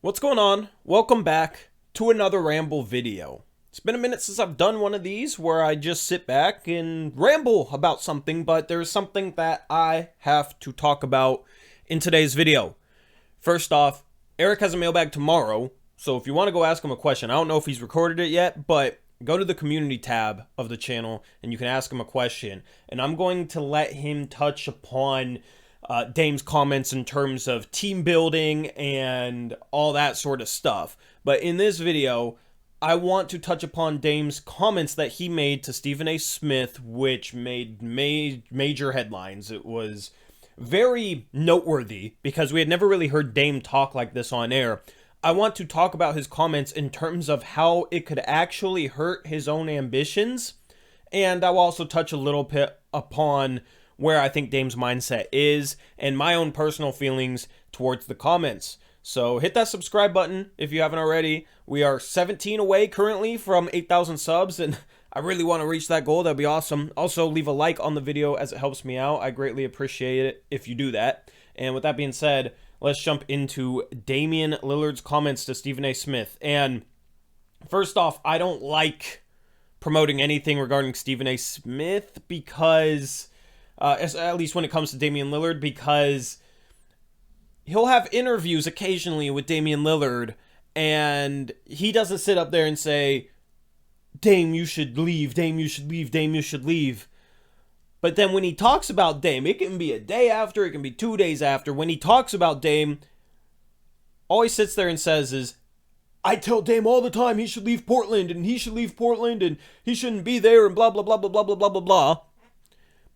What's going on? Welcome back to another ramble video. It's been a minute since I've done one of these where I just sit back and ramble about something, but there's something that I have to talk about in today's video. First off, Eric has a mailbag tomorrow, so if you want to go ask him a question, I don't know if he's recorded it yet, but go to the community tab of the channel and you can ask him a question. And I'm going to let him touch upon Dame's comments in terms of team building and all that sort of stuff. But in this video, I want to touch upon Dame's comments that he made to Stephen A. Smith, which made major headlines. It was very noteworthy because we had never really heard Dame talk like this on air. I want to talk about his comments in terms of how it could actually hurt his own ambitions. And I will also touch a little bit upon where I think Dame's mindset is and my own personal feelings towards the comments. So hit that subscribe button if you haven't already. We are 17 away currently from 8,000 subs, and I really want to reach that goal. That'd be awesome. Also, leave a like on the video as it helps me out. I greatly appreciate it if you do that. And with that being said, let's jump into Damian Lillard's comments to Stephen A. Smith. And first off, I don't like promoting anything regarding Stephen A. Smith because at least when it comes to Damian Lillard, because he'll have interviews occasionally with Damian Lillard, and he doesn't sit up there and say, Dame, you should leave, Dame, you should leave, Dame, you should leave. But then when he talks about Dame, it can be a day after, it can be 2 days after, when he talks about Dame, all he sits there and says is, I tell Dame all the time he should leave Portland, and he should leave Portland, and he shouldn't be there, and blah, blah, blah, blah, blah, blah, blah, blah, blah.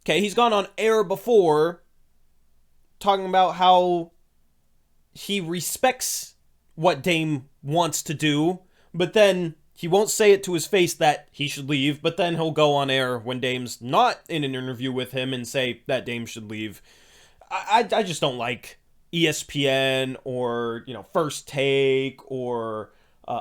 Okay, he's gone on air before talking about how he respects what Dame wants to do, but then he won't say it to his face that he should leave, but then he'll go on air when Dame's not in an interview with him and say that Dame should leave. I just don't like ESPN or, First Take or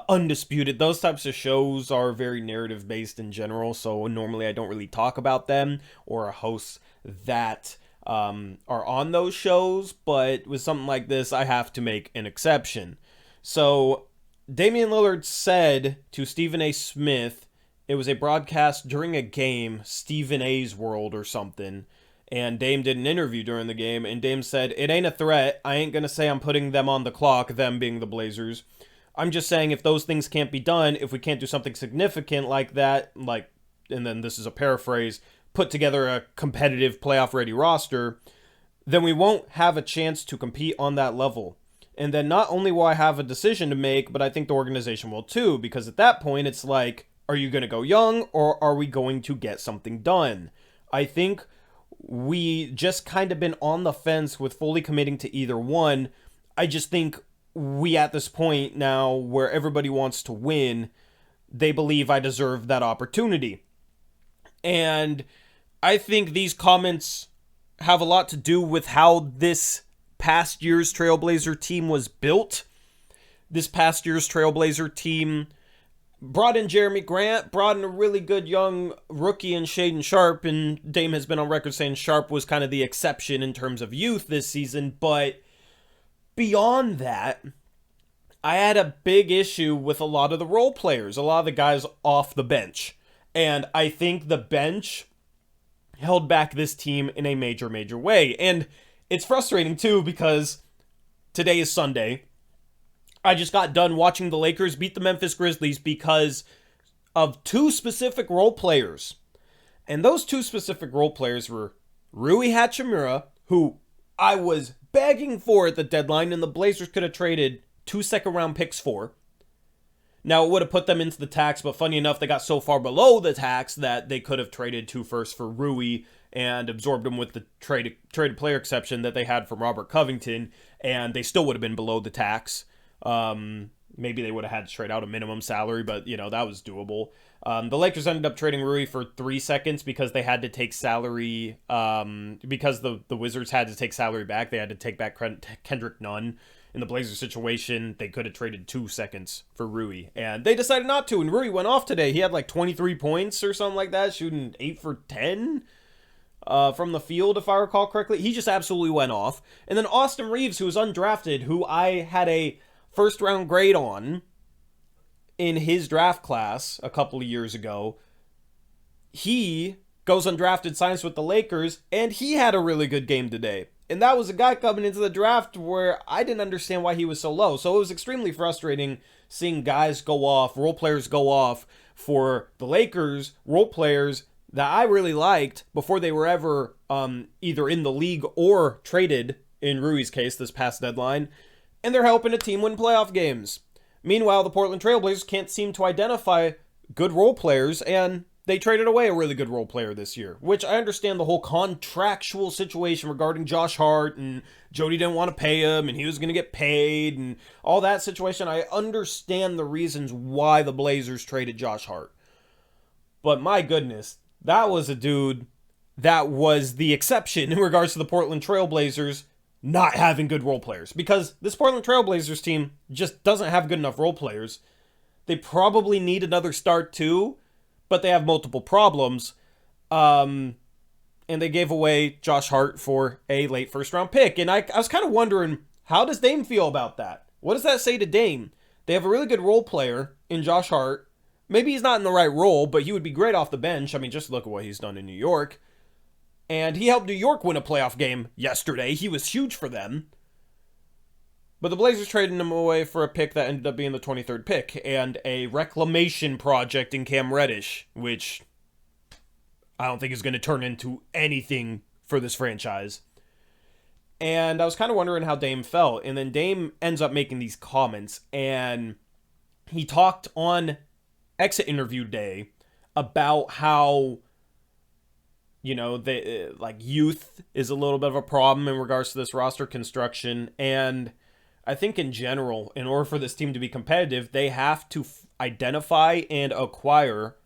Undisputed. Those types of shows are very narrative based in general, so normally I don't really talk about them or hosts that are on those shows, but with something like this, I have to make an exception. So Damian Lillard said to Stephen A. Smith, it was a broadcast during a game, Stephen A's World or something, and Dame did an interview during the game, and Dame said, it ain't a threat, I ain't gonna say I'm putting them on the clock, them being the Blazers. I'm just saying if those things can't be done, if we can't do something significant like that, and then this is a paraphrase, put together a competitive playoff-ready roster, then we won't have a chance to compete on that level. And then not only will I have a decision to make, but I think the organization will too, because at that point it's like, are you going to go young or are we going to get something done? I think we just kind of been on the fence with fully committing to either one. I just think we at this point now where everybody wants to win, they believe I deserve that opportunity. And I think these comments have a lot to do with how this past year's Trailblazer team was built. This past year's Trailblazer team brought in Jeremy Grant, brought in a really good young rookie in Shaedon Sharpe, and Dame has been on record saying Sharpe was kind of the exception in terms of youth this season, but beyond that, I had a big issue with a lot of the role players, a lot of the guys off the bench. And I think the bench held back this team in a major, major way. And it's frustrating too because today is Sunday. I just got done watching the Lakers beat the Memphis Grizzlies because of two specific role players. And those two specific role players were Rui Hachimura, who I was begging for at the deadline, and the Blazers could have traded 2 second-round picks for. Now, it would have put them into the tax, but funny enough, they got so far below the tax that they could have traded 2 firsts for Rui and absorbed them with the traded player exception that they had from Robert Covington, and they still would have been below the tax. Maybe they would have had to trade out a minimum salary, but, that was doable. The Lakers ended up trading Rui for 3 seconds because they had to take salary, because the Wizards had to take salary back. They had to take back Kendrick Nunn. In the Blazers situation, they could have traded 2 seconds for Rui, and they decided not to, and Rui went off today. He had 23 points or something like that, shooting 8 for 10 from the field, if I recall correctly. He just absolutely went off. And then Austin Reeves, who was undrafted, who I had a first round grade on in his draft class a couple of years ago. He goes undrafted, signs with the Lakers, and he had a really good game today. And that was a guy coming into the draft where I didn't understand why he was so low. So it was extremely frustrating seeing guys go off, role players go off for the Lakers, role players that I really liked before they were ever either in the league or traded, in Rui's case, this past deadline. And they're helping a team win playoff games. Meanwhile, the Portland Trailblazers can't seem to identify good role players, and they traded away a really good role player this year, which I understand the whole contractual situation regarding Josh Hart, and Jody didn't want to pay him and he was going to get paid and all that situation. I understand the reasons why the Blazers traded Josh Hart. But my goodness, that was a dude that was the exception in regards to the Portland Trailblazers not having good role players, because this Portland Trailblazers team just doesn't have good enough role players. They probably need another start too, but they have multiple problems. And they gave away Josh Hart for a late first round pick. And I was kind of wondering, how does Dame feel about that? What does that say to Dame? They have a really good role player in Josh Hart. Maybe he's not in the right role, but he would be great off the bench. I mean, just look at what he's done in New York. And he helped New York win a playoff game yesterday. He was huge for them. But the Blazers traded him away for a pick that ended up being the 23rd pick and a reclamation project in Cam Reddish, which I don't think is going to turn into anything for this franchise. And I was kind of wondering how Dame felt. And then Dame ends up making these comments. And he talked on exit interview day about how, you know, youth is a little bit of a problem in regards to this roster construction. And I think in general, in order for this team to be competitive, they have to identify and acquire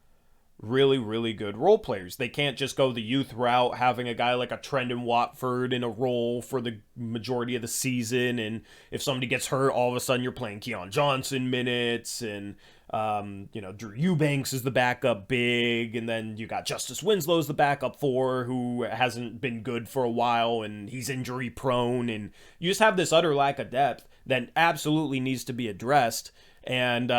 really, really good role players. They can't just go the youth route, having a guy like a Trendon Watford in a role for the majority of the season. And if somebody gets hurt, all of a sudden you're playing Keon Johnson minutes, and Drew Eubanks is the backup big, and then you got Justice Winslow's the backup 4, who hasn't been good for a while, and he's injury prone, and you just have this utter lack of depth that absolutely needs to be addressed. And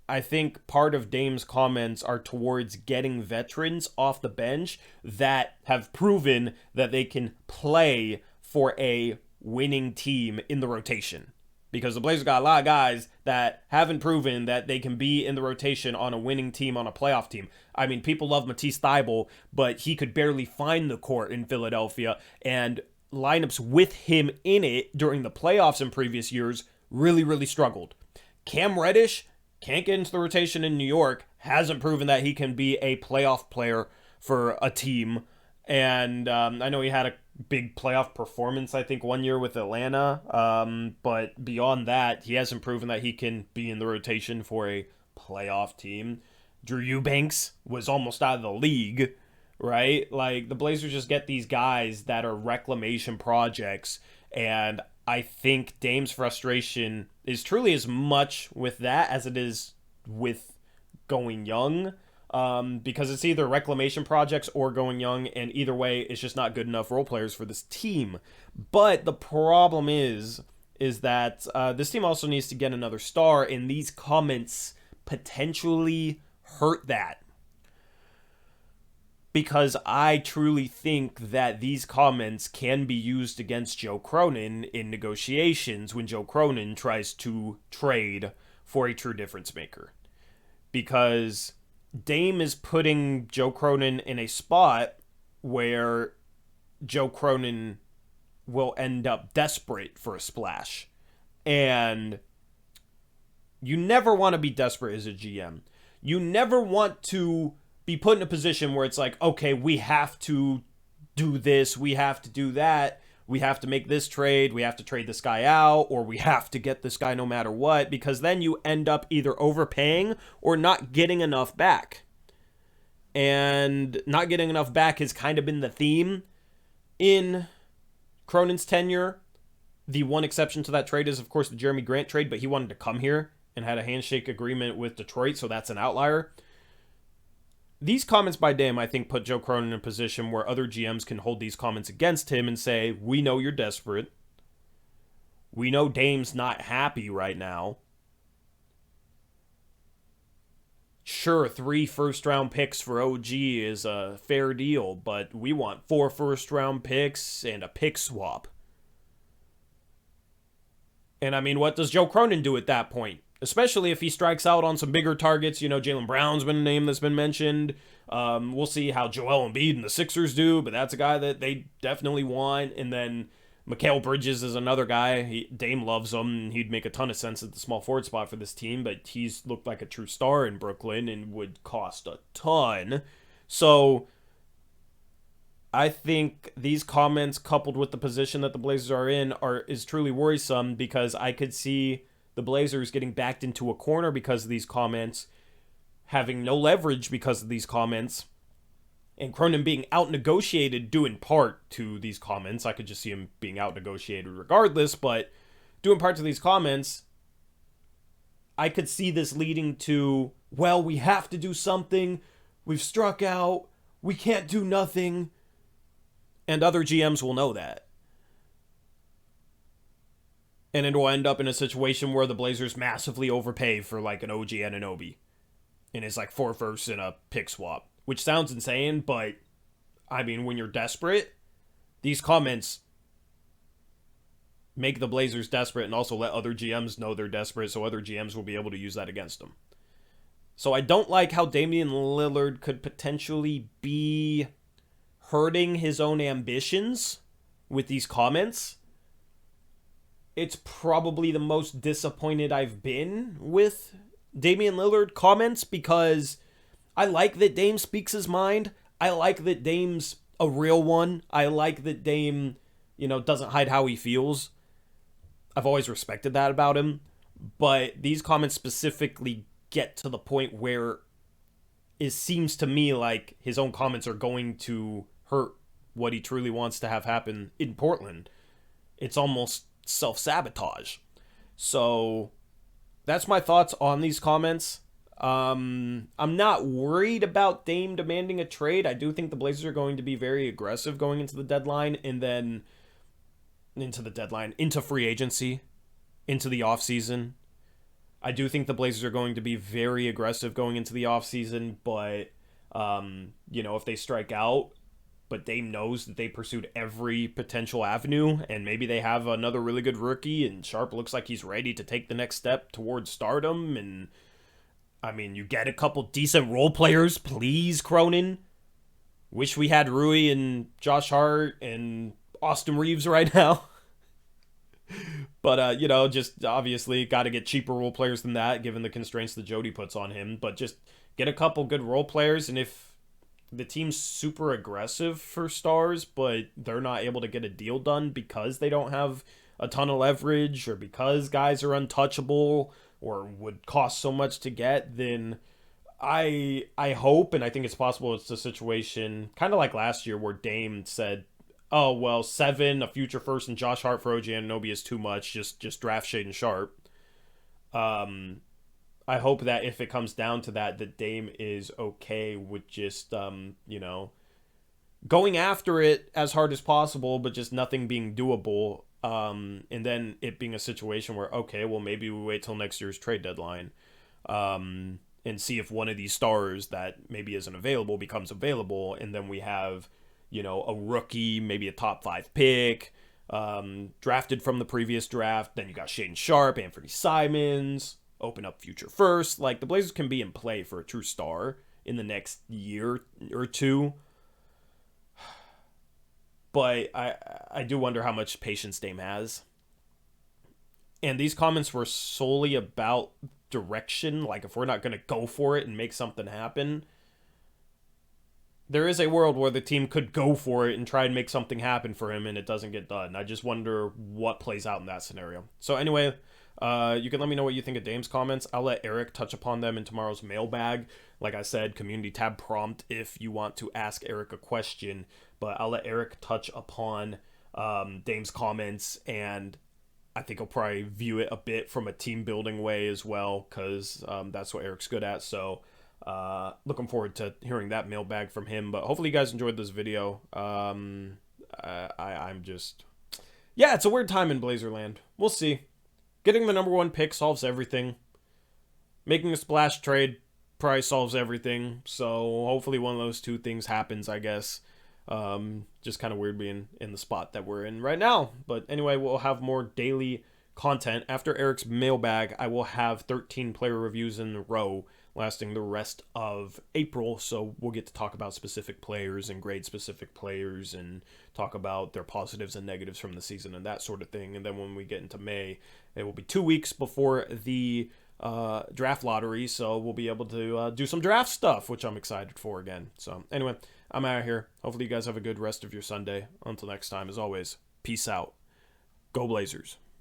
I think part of Dame's comments are towards getting veterans off the bench that have proven that they can play for a winning team in the rotation. Because the Blazers got a lot of guys that haven't proven that they can be in the rotation on a winning team, on a playoff team. I mean, people love Matisse Thybulle, but he could barely find the court in Philadelphia, and lineups with him in it during the playoffs in previous years really, really struggled. Cam Reddish can't get into the rotation in New York, hasn't proven that he can be a playoff player for a team. And I know he had a big playoff performance, I think, one year with Atlanta. But beyond that, he hasn't proven that he can be in the rotation for a playoff team. Drew Eubanks was almost out of the league, right? Like, the Blazers just get these guys that are reclamation projects. And I think Dame's frustration is truly as much with that as it is with going young. Because it's either reclamation projects or going young, and either way, it's just not good enough role players for this team. But the problem is that this team also needs to get another star, and these comments potentially hurt that. Because I truly think that these comments can be used against Joe Cronin in negotiations when Joe Cronin tries to trade for a true difference maker. Because Dame is putting Joe Cronin in a spot where Joe Cronin will end up desperate for a splash. And you never want to be desperate as a GM. You never want to be put in a position where it's like, okay, we have to do this, we have to do that, we have to make this trade, we have to trade this guy out, or we have to get this guy no matter what, because then you end up either overpaying or not getting enough back. And not getting enough back has kind of been the theme in Cronin's tenure. The one exception to that trade is, of course, the Jeremy Grant trade, but he wanted to come here and had a handshake agreement with Detroit, so that's an outlier. These comments by Dame, I think, put Joe Cronin in a position where other GMs can hold these comments against him and say, we know you're desperate. We know Dame's not happy right now. Sure, 3 first-round picks for OG is a fair deal, but we want 4 first-round picks and a pick swap. And I mean, what does Joe Cronin do at that point? Especially if he strikes out on some bigger targets. You know, Jaylen Brown's been a name that's been mentioned. We'll see how Joel Embiid and the Sixers do, but that's a guy that they definitely want. And then Mikal Bridges is another guy. Dame loves him, and he'd make a ton of sense at the small forward spot for this team, but he's looked like a true star in Brooklyn and would cost a ton. So I think these comments, coupled with the position that the Blazers are in, is truly worrisome, because I could see the Blazers getting backed into a corner because of these comments, having no leverage because of these comments, and Cronin being out-negotiated due in part to these comments. I could just see him being out-negotiated regardless, but due in part to these comments, I could see this leading to, well, we have to do something, we've struck out, we can't do nothing, and other GMs will know that. And it will end up in a situation where the Blazers massively overpay for like an OG Anunoby. And it's like 4 firsts and a pick swap. Which sounds insane, but I mean, when you're desperate, these comments make the Blazers desperate and also let other GMs know they're desperate, so other GMs will be able to use that against them. So I don't like how Damian Lillard could potentially be hurting his own ambitions with these comments. It's probably the most disappointed I've been with Damian Lillard comments, because I like that Dame speaks his mind. I like that Dame's a real one. I like that Dame, doesn't hide how he feels. I've always respected that about him. But these comments specifically get to the point where it seems to me like his own comments are going to hurt what he truly wants to have happen in Portland. It's almost self-sabotage. So that's my thoughts on these comments. I'm not worried about Dame demanding a trade. I do think the Blazers are going to be very aggressive going into the deadline, and then into free agency, into the offseason. I do think the Blazers are going to be very aggressive going into the offseason, but if they strike out, but Dame knows that they pursued every potential avenue, and maybe they have another really good rookie, and Sharp looks like he's ready to take the next step towards stardom, and I mean, you get a couple decent role players, please, Cronin. Wish we had Rui and Josh Hart and Austin Reeves right now. But, just obviously got to get cheaper role players than that, given the constraints that Jody puts on him. But just get a couple good role players, and if the team's super aggressive for stars, but they're not able to get a deal done because they don't have a ton of leverage, or because guys are untouchable or would cost so much to get, then I hope, and I think it's possible, it's a situation kind of like last year where Dame said, oh, well, 7, a future first, and Josh Hart for OG Anunoby is too much, just draft Shaedon Sharp. I hope that if it comes down to that Dame is okay with just, going after it as hard as possible, but just nothing being doable. And then it being a situation where, okay, well, maybe we wait till next year's trade deadline and see if one of these stars that maybe isn't available becomes available. And then we have, a rookie, maybe a top 5 pick, drafted from the previous draft. Then you got Shaedon Sharp, Anthony Simons, open up future first. Like, the Blazers can be in play for a true star in the next year or two. But I do wonder how much patience Dame has. And these comments were solely about direction. Like, if we're not going to go for it and make something happen, there is a world where the team could go for it and try and make something happen for him, and it doesn't get done. I just wonder what plays out in that scenario. So anyway, you can let me know what you think of Dame's comments. I'll let Eric touch upon them in tomorrow's mailbag. Like I said, community tab prompt if you want to ask Eric a question. But I'll let Eric touch upon Dame's comments, and I think he'll probably view it a bit from a team building way as well, because that's what Eric's good at. So looking forward to hearing that mailbag from him. But hopefully you guys enjoyed this video. I'm just yeah, it's a weird time in Blazerland. We'll see. Getting the number 1 pick solves everything. Making a splash trade probably solves everything. So hopefully one of those two things happens, I guess. Just kind of weird being in the spot that we're in right now. But anyway, we'll have more daily content. After Eric's mailbag, I will have 13 player reviews in a row lasting the rest of April. So we'll get to talk about specific players and grade specific players and talk about their positives and negatives from the season and that sort of thing. And then when we get into May, it will be 2 weeks before the draft lottery, so we'll be able to do some draft stuff, which I'm excited for again. So anyway, I'm out of here. Hopefully you guys have a good rest of your Sunday. Until next time, as always, peace out. Go Blazers.